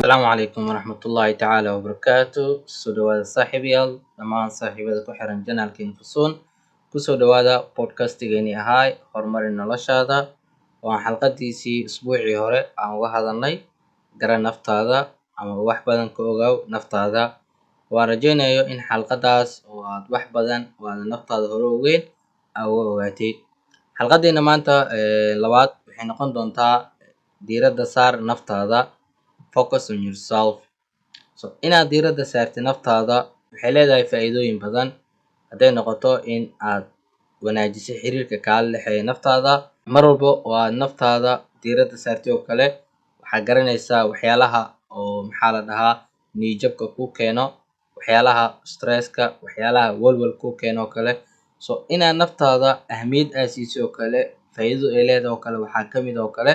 السلام عليكم ورحمة الله تعالى وبركاته. سودواada saaxiibayaal dhammaan saaxiibada ku xiran janaalkeena Fusuun kusoo dhawaada podcastigeenii ahaay horumarin noloshaada. Waan xalqadiisii usbuucii hore aan uga hadalnay gara naftaada ama wax badan ka ogaaw naftaada. Waan rajaynayo in xalqadaas oo aad wax badan oo aad naftaada hore ogeyn aad uga ogaatay. Xalqadeena maanta labaad waxay noqon doontaa diiradda saar naftaada. Focus on yourself. So inaad diiradda saartid naftaada waxay leedahay faa'iidooyin badan. Hadday noqoto in aad wanaajiso xiriirka kaala dhexeeya naftaada, mar walba oo aad naftaada diiradda saartid oo kale waxaa garanaysaa waxyaalaha oo maxaa la dhahaa niyadjabka ku keeno, waxyaalaha stresska, waxyaalaha walwal ku keeno oo kale. So inaad naftaada ahmiyad aad siiso oo kale faa'iido ay leedahay oo kale waxaa ka mid oo kale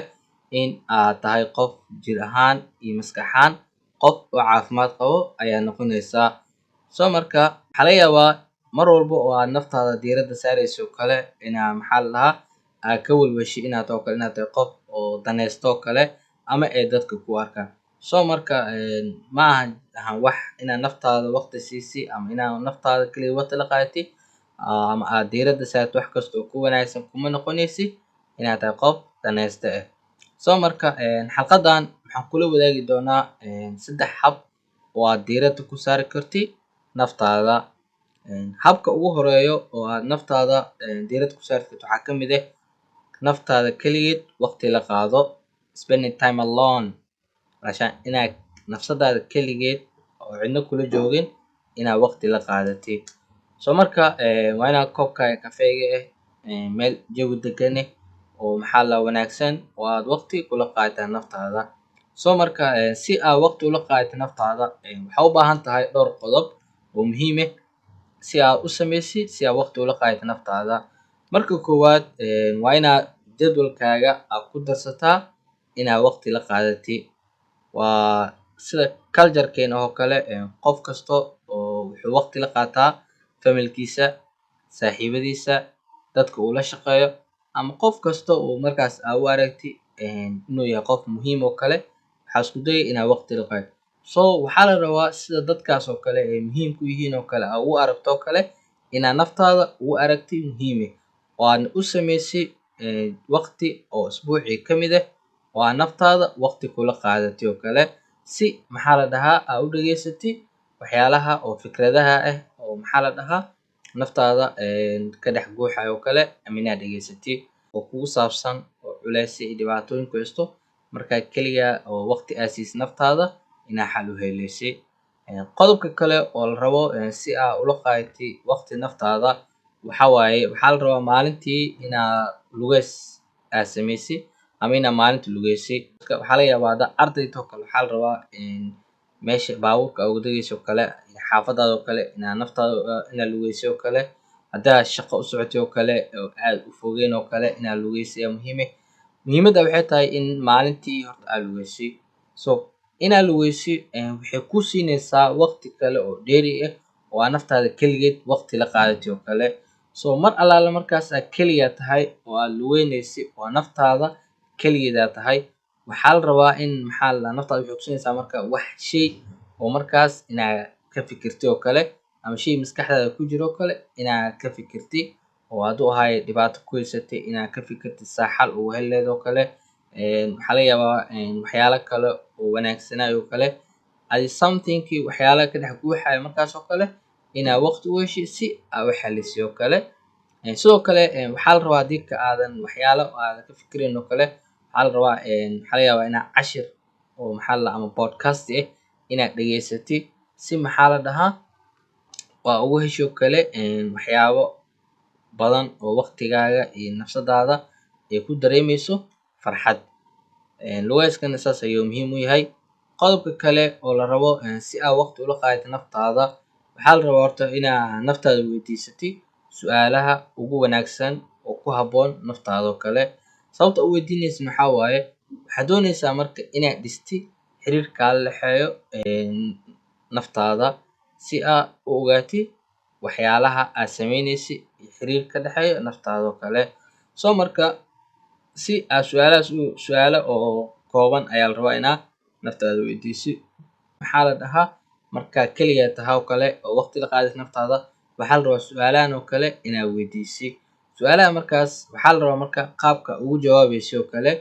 in aad tahay qof jir ahaan iyo maskax ahaan qof oo caafimaad qabo ayaa noqonaysaa. So marka waxaa laga yaabaa mar walba oo aad naftaada diiradda saarayso oo kale inaad maxaa la dhahaa aad ka walwashay inaad tahay qof oo danaysto oo kale ama ay dadka ku arkaan. So marka ma ahan wax inaad naftaada waqti siisay ama inaad naftaada kaliya waqti la qaadatay ama aad diiradda saartid wax kasta oo ku wanaagsan kuma noqonaysid inaad tahay qof danayste ah. So marka xalqadan waxaan kula wadaagi doonaa saddex hab oo aad diiradda ku saari kartid naftaada. Habka ugu horeeyo oo aad naftaada diiradda ku saari kartid waxaa ka mid ah naftaada kaligeed waqti la qaado, spending time alone. Rashaan inaad nafsadaada kaligeed oo cidna kula joogin inaad waqti la qaadatid. So marka waa inaad koobkaaga kafeega meel jawi degan oo maxaa la wanaagsan oo aad waqti kula qaadataa naftaada. So marka si aad waqti ula qaadato naftaada waxaa u baahan tahay dhowr qodob oo muhiim ah si aad u sameysid si aad waqti ula qaadato naftaada. Marka koowaad waa inaad jadwalkaaga aad ku darsataa inaad waqti la qaadatid. Waa sida culture-keena oo kale qof kasto oo wuxuu waqti la qaataa familkiisa, saaxiibadiisa, dadka uu la shaqeeyo ama qof kasta oo markaas aad u aragtid inuu yahay qof muhiim oo kale waxaa isku day inaad waqti la qaadato. So waxaa la rabaa sida dadkaas oo kale ay muhiim ku yihiin oo kale aad ugu aragto oo kale inaad naftaada ugu aragtid muhiim oo aad u sameysid waqti oo usbuucii ka mid ah oo aad naftaada waqti kula qaadatid oo kale si maxaa la dhahaa aad u dhageysatid waxyaalaha oo fikradaha ah oo maxaa la dhahaa naftaada ka dhex guuxayo oo kale ama inaad dhageysatid oo kugu saabsan oo culays iyo dhibaatooyin ku haysto markaa kaliya oo waqti aad siisid naftaada inaad xal u helaysid. Qodobka kale oo la rabo si aad ula qaadatid waqti naftaada waxaa waaye waxaa la rabaa maalintii inaad lugeys aad sameysid ama inaad maalintii lugeysid. Waxaa laga yaabaa haddaad arday tahay oo kale waxaa la rabaa meesha baabuurka aad uga dagayso oo kale xaafadaada oo kale inaad naftaada inaad lugeysid oo kale. Haddaad shaqo u socotid oo kale oo aad u fogeyn oo kale inaad lugeysid ayaa muhiim ah. Muhiimadda waxay tahay in maalintii horta aad lugeysid. So inaad lugeysid waxay ku siinaysaa waqti kale oo dheeri ah oo aad naftaada kaligeed waqti la qaadatid oo kale. So mar allaala markaas aad kaliya tahay oo aad lugeynaysid oo naftaada kaligeed aad tahay waxaa la rabaa in maxaa la dhahaa naftaada waxay ku siinaysaa marka wax shay oo markaas inaad ka fikirtid oo kale ama shay maskaxdaada ku jiro oo kale inaad ka fikirtid oo hadduu ahaay dhibaato ku haysatay inaad ka fikirtid saa xal ugu heli lahayd oo kale. Waxaa laga yaabaa waxyaalo kale oo wanaagsanaayo oo kale adi something waxyaalo ka dhex guuxayo markaas oo kale inaad waqti u heshid si aad u xalisid oo kale. Sidoo kale waxaa la rabaa haddii aadan waxyaalo aadan ka fikirin oo kale waxaa la rabaa waxaa laga yaabaa inaad cashir oo maxaa la dhahaa ama podcast inaad dhageysatid si maxaa la dhahaa waa ugu hesho kale waxyaabo badan oo waqtigaaga iyo nafsadaada ay ku dareemayso farxad. Lugeyskana saas ayuu muhiim u yahay. Qodobka kale oo la rabo si aad waqti ula qaadato naftaada waxaa la rabaa horta inaad naftaada weydiisatid su'aalaha ugu wanaagsan oo ku habboon naftaada oo kale. Sababta u weydiinaysid waxaa waaye waxaad doonaysaa marka inaad dhistid xiriir kaala dhexeeyo naftaada si aad u ogaatid waxyaalaha aad sameynaysid iyo xiriir ka dhexeeyo naftaada oo kale. So marka si aad su'aalo oo kooban ayaa la rabaa inaad naftaada weydiisi. maxaa la dhahaa markaa keliya tahay oo kale oo waqti la qaadis naftaada, waxaa la rabaa su-aalahan oo kale inaad weydiisi. su-aalaha markaas waxaa la rabaa marka qaabka ugu jawaabaysa oo kale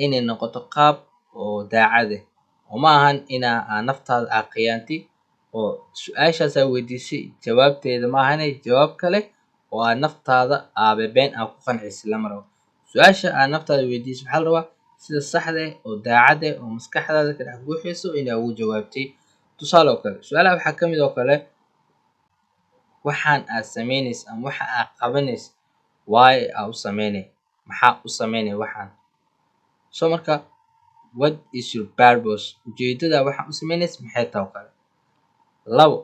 inay noqoto qaab oo daacad ah, oo ma ahan inaa naftaada khiyaanti oo su-aashaas aad weydiisay jawaabteeda ma ahane jawaab kale oo aad naftaada been ku qancisa lama rabo. su-aasha aad naftaada weydiisay waxaa la rabaa sida saxda ah oo daacad ah oo maskaxdaada ka dhex buuxayso inaad ugu jawaabtay. tusaale oo kale su-aalaha waxaa kamid oo kale waxaan aad sameynaysa ama waxa aad qabanaysa why aad u sameynay, maxaa u sameynay waxaan. so marka what is your purpose, ujeedada waxaan u sameynaysa maxay tahay oo kale. labo,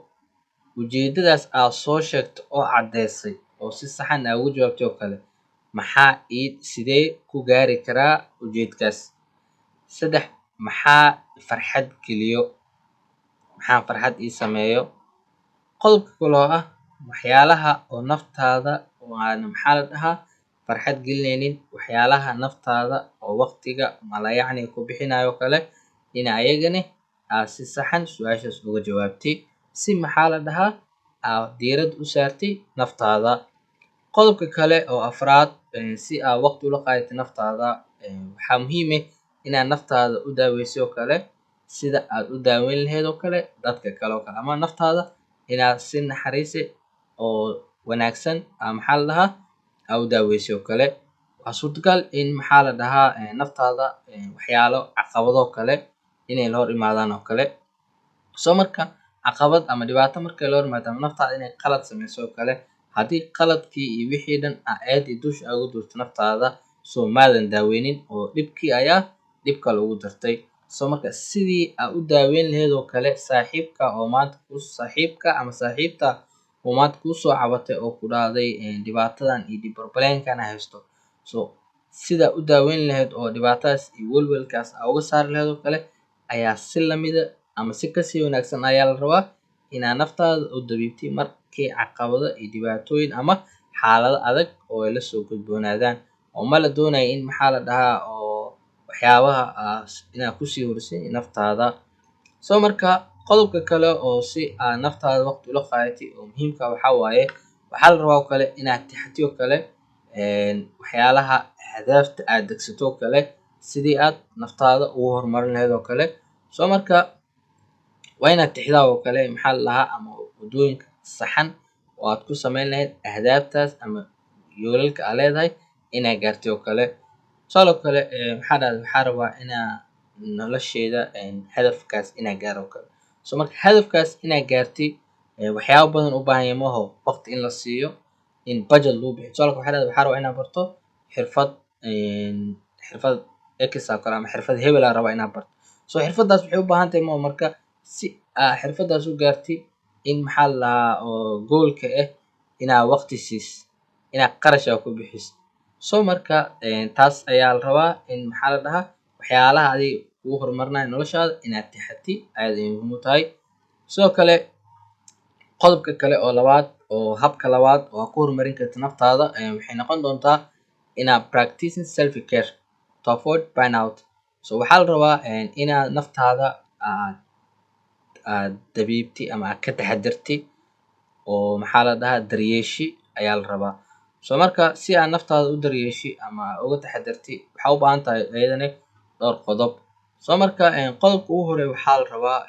ujeedadaas aad soo sheegto oo caddeysay oo si saxan aad ugu jawaabtay oo kale maxaa sidee ku gaari karaa ujeedkaas. saddex, maxaa farxad geliyo, maxaa farxad ii sameeyo. qodobka kale oo ah waxyaalaha oo naftaada oo aan maxaa la dhahaa farxad gelinaynin, waxyaalaha naftaada oo waqtiga malayacni ku bixinayo kale in ayagana aad si saxan su-aashaas uga jawaabtay, si maxaa la dhahaa aad diirad u saartay naftaada. qodobka kale oo afraad si aad waqti ula qaadatay naftaada, waxaa muhiim ah inaad naftaada u daaweyso oo kale sida aad u daaweyn lahayd oo kale dadka kale oo kale, ama naftaada inaad si naxariis oo wanaagsan maxaa la dhahaa aad u daaweyso oo kale. waa suurtagal in maxaa la dhahaa naftaada waxyaalo caqabado kale inay la hor imaadaan oo kale. so marka caqabad ama dhibaato markay la hor imaado ama naftaada inay qalad sameyso oo kale, haddii qaladkii iyo wixii dhan aad dusha ugu durto naftaada soo maadan daaweynin oo dhibkii ayaa dhib kale ugu dartay. so marka sidii aad u daaweyn lahayd oo kale saaxiibka oo maanta saaxiibka ama saaxiibta oo maanta kusoo cabatay oo ku dhahday dhibaatadan iyo problemkan haysto, so sida u daaweyn lahayd oo dhibaatadaas iyo welwelkaas aad uga saari lahayd oo kale ayaa si lamida ama si kasii wanaagsan ayaa la rabaa inaad naftaada u dabiibtay markii caqabado iyo dhibaatooyin ama xaalado adag oo ay lasoo gudboonaadaan. oo ma la doonayo in maxaa la dhahaa oo waxyaabaha inaad kusii horisay naftaada. so marka qodobka kale oo si aad naftaada waqti ula qaadatay oo muhiimka waxaa waaye waxaa la rabaa oo kale inaad tixatiyo kale waxyaalaha ahdaafta aad degsato oo kale sidii aad naftaada ugu horumarin lahayd oo kale. so marka waa inaad tixdaa oo kale maxaa la dhahaa ama wadooyinka saxan oo aad ku sameyn lahayd ahdaaftaas ama yoolalka aad leedahay inaad gaartay oo kale. tusaale oo kale waxaa rabaa inaa nolosheeda hadafkaas inaa gaaro oo kale. so marka hadafkaas inaa gaartay waxyaabo badan u baahan yahay maaho waqti in la siiyo in budget lagu bixiyo. tusaale waxaa rabaa inaad barto xirfad x oo kale ama xirfad hebel aa rabaa inaad barto. so xirfadaas waxay u baahan tahay maaho marka si aad xirfadaas u gaartay in maxaa la dhahaa oo goolka ah inaad waqti siis, inaad qarash ku bixis. so marka taas ayaa la rabaa in maxaa la dhahaa waxyaalaha adiga kugu horumarinayo noloshaada inaad tixati aad ay muhiim u tahay. sidoo kale qodobka kale oo labaad oo habka labaad oo aad ku horumarin karta naftaada waxay noqon doontaa inaad practicing self care to avoid burnout. so waxaa la rabaa inaad naftaada aad dabiibti ama aad ka taxadirti oo maxaa la dhahaa daryeeshi ayaa la rabaa. so marka si aad naftaada u daryeeshi ama uga taxadirti waxaa u baahan tahay ayadana dhowr qodob. so marka qodobka ugu horeeya waxaa la rabaa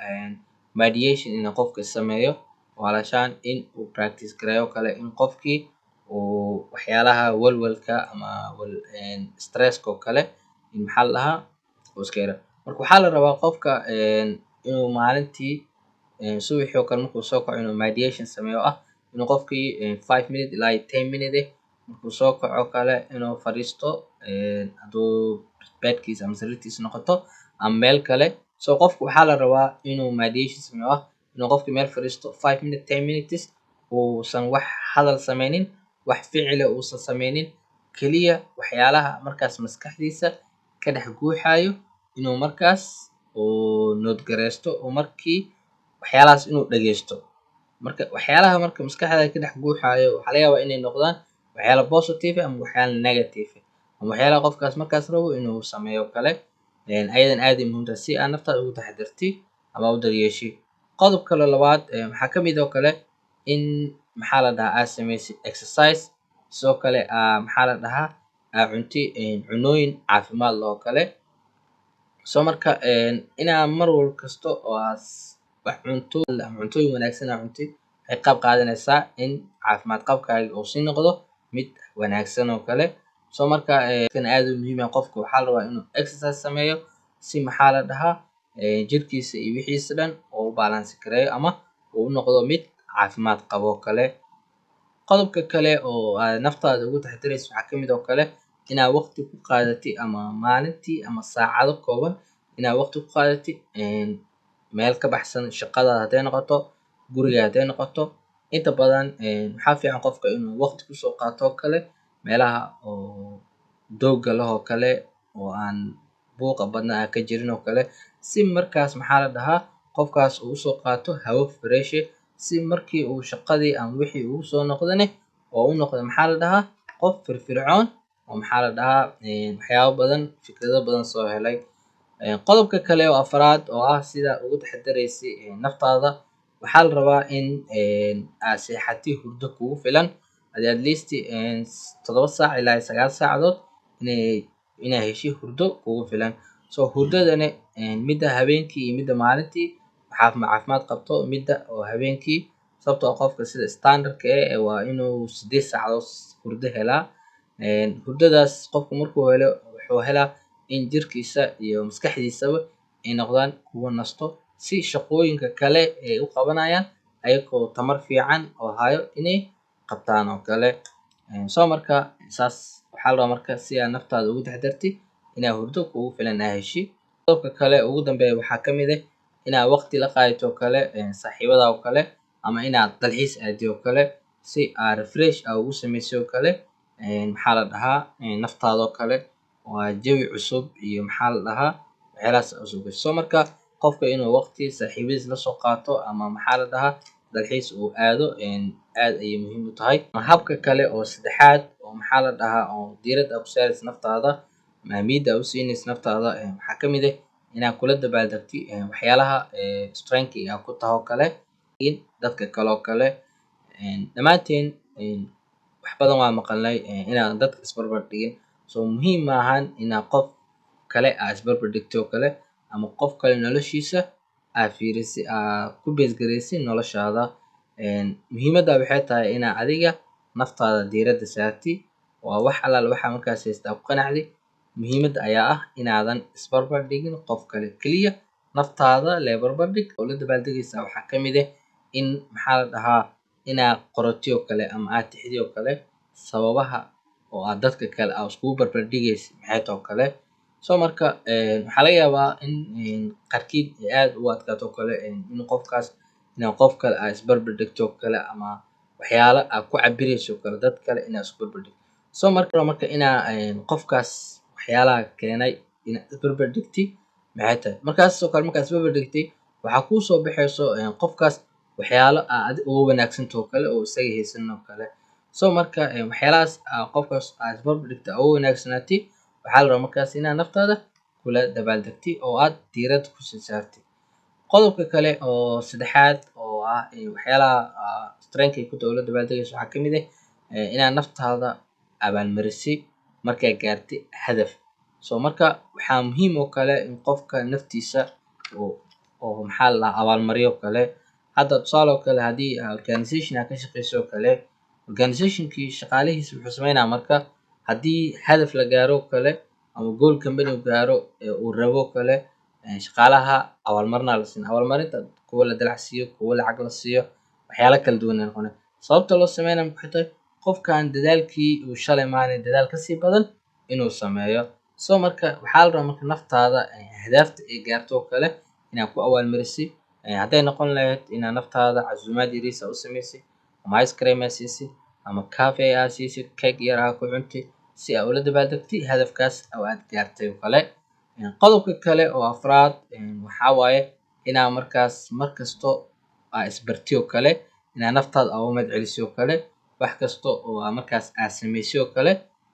mediation inuu qofka sameeyo waalashaan in uu practice gareeyo kale in qofkii uu waxyaalaha walwalka ama stresska oo kale in maxaa la dhahaa uu iska yara. marka waxaa la rabaa qofka inuu maalintii subaxii oo kale markuu soo kaco inuu mediation sameeyo ah inuu qofkii 5 minutes ilaa 10 minutes markuu soo kaco kale inuu fadhiisto hadduu bedkiisa ama sariirtiisa noqoto ama meel kale. so qofka waxaa la rabaa inuu mediation sameeyo ah inuu qofkii meel fadhiisto 5 minutes 10 minutes uusan wax hadal sameynin, wax ficila uusan sameynin, keliya waxyaalaha markaas maskaxdiisa ka dhex guuxayo inuu markaas uu noodgareysto oo markii waxyaalahaas inuu dhageysto. marka waxyaalaha marka maskaxda ka dhex guuxayo waxaa laga yaabaa inay noqdaan waxyaalo positive ama waxyaalo negative ama waxyaalaha qofkaas markaas rabo inuu sameeyo kale. ayadan aad ay muhiim tahay si aad naftaada ugu taxadirtid ama u daryeeshid. Qodob kale labaad waxaa ka mid oo kale in maxaa la dhahaa aad sameysid exercise, sidoo kale maxaa la dhahaa aad cuntid cunooyin caafimaad leh oo kale. Marka inaa mar walba kasto oo aad wax cunto ama cuntooyin wanaagsan aad cuntid waxay ka qayb qaadanaysaa in caafimaad qabkaaga uu sii noqdo mid wanaagsan oo kale. Marka tan aad u muhiim ah qofka waxaa la rabaa inuu exercise sameeyo si maxaa la dhahaa jirkiisa iyo wixiisa dhan uu u balance gareeyo ama uu u noqdo mid caafimaad qabo oo kale. Qodobka kale oo aad naftaada ugu taxadiraysid waxaa ka mid oo kale inaad waqti ku qaadatid ama maalintii ama saacado kooban inaad waqti ku qaadatid meel ka baxsan shaqadaada hadday noqoto, guriga hadday noqoto. Inta badan waxaa fiican qofka inuu waqti kusoo qaato oo kale meelaha oo doogga leh oo kale oo aan buuqa badan aan ka jirin oo kale, si markaas maxaa la dhahaa qofkaas uu usoo qaato hawo fresh si markii uu shaqadii ama wixii ugu soo noqdane oo u noqdo maxaa la dhahaa qof firfircoon oo maxaa la dhahaa waxyaabo badan fikrado badan soo helay. Qodobka kale oo afraad oo ah sida ugu taxadiraysid naftaada waxaa la rabaa in aad seexatid hurdo kugu filan at least 7 saac ilaa 9 saacadood inaa heshid hurdo kugu filan. Hurdadana midda habeenkii iyo midda maalintii waxaa caafimaad qabto midda oo habeenkii, sababtoo ah qofka sida standard-ka waa inuu 8 saacadood hurdo helaa. Hurdadaas qofku markuu helo wuxuu helaa in jirkiisa iyo maskaxdiisaba ay noqdaan kuwo nasto si shaqooyinka kale ay u qabanayaan ayagoo tamar fiican oo hayo inay qabtaan oo kale. Marka saas waxaa la rabaa marka si aad naftaada ugu taxadirtid inaad hurdo kugu filan aad heshid. Qodobka kale ugu dambeeya waxaa ka mid ah inaad waqti la qaadato oo kale saaxiibada oo kale ama inaad dalxiis aadid oo kale si aad refresh aad ugu sameysid oo kale maxaa la dhahaa naftaada oo kale waa jawi cusub iyo maxaa la dhahaa waxyaalahaas aad usoo gasho. Marka qofka inuu waqti saaxiibadiis la soo qaato ama maxaa la dhahaa dalxiis uu aado aad ayay muhiim u tahay. Habka kale oo saddexaad oo maxaa la dhahaa oo diiradda aad ku saaraysid naftaada ahmiyadda aad u siinaysid naftaada waxaa ka mid ah inaad kula dabaaldegtid waxyaalaha strength aad ku tahay oo kale in dadka kale oo kale. Dhammaanteen wax badan waa maqalnay inaan dadka isbarbar dhigin, muhiim ma ahan inaad qof kale aad isbarbar dhigtid oo kale ama qof kale noloshiisa aad fiirisid aad ku base garaysid noloshaada. Muhiimadda waxay tahay inaad adiga naftaada diiradda saartid oo wax allaale waxa markaas haysta aad ku qanacdid. Muhiimadda ayaa ah inaadan isbarbar dhigin qof kale, kaliya naftaada lee barbar dhig oo la dabaaldegaysa. Waxaa ka mid ah in maxaa la dhahaa inaad qoratid oo kale ama aad tixdid oo kale sababaha oo aad dadka kale aad iskugu barbar dhigaysid maxay tahay oo kale. Marka waxaa laga yaabaa in qaarkiid ay aad u adkaato oo kale in qofkaas inaad qof kale aad isbarbar dhigto oo kale ama waxyaalo aad ku cabirayso oo kale dad kale inaad isku barbar dhigto. Marka inaa qofkaas waxyaalaha keenay inaad isbarbar dhigtid maxay tahay. Markaas oo kale markaad isbarbar dhigtid waxaa kuu soo baxayso qofkaas waxyaalo aad adiga uga wanaagsantahay oo kale oo isaga haysanin oo kale. Marka waxyaalahaas qofkaas aad isbarbar dhigtid uga wanaagsanaatid waxaa la rabaa markaas inaad naftaada kula dabaaldegtid oo aad diiradda ku sii saartid. Qodobka kale oo saddexaad oo ah waxyaalaha strength ku tahay oo la dabaaldegayso waxaa ka mid ah inaad naftaada abaalmarisid markay gaartid hadaf. Marka waxaa muhiim oo kale in qofka naftiisa oo maxaa la dhahaa abaalmariyo oo kale. Hadda tusaale oo kale haddii organization aad ka shaqeyso oo kale, organization-kii shaqaalihiisa wuxuu sameynaa marka haddii hadaf la gaaro oo kale ama goal company uu gaaro uu rabo oo kale shaqaalaha abaalmarinaa la siinaa. Abaalmarinta kuwa la dalacsiiyo, kuwa lacag la siiyo, waxyaalo kala duwan ay noqonayaan. Sababta loo sameynaayo maxay tahay qofkan dadaalkii uu shalay maalin dadaal ka sii badan inuu sameeyo. Marka waxaa la rabaa marka naftaada ahdaafta ay gaarto oo kale inaad ku abaalmarisid. Hadday noqon lahayd inaad naftaada casuumaad yariis aad u sameysid ama ice cream aad siisid ama cafe aad siisid, cake yar aad ku cuntid si aad ula dabaaldegtid hadafkaas oo aad gaartay oo kale. Qodobka kale oo afraad waxaa waaye inaad markaas markasto aad isbartid oo kale inaad naftaada uga mahadcelisid oo kale wax kasto oo markaas aad sameysay oo kale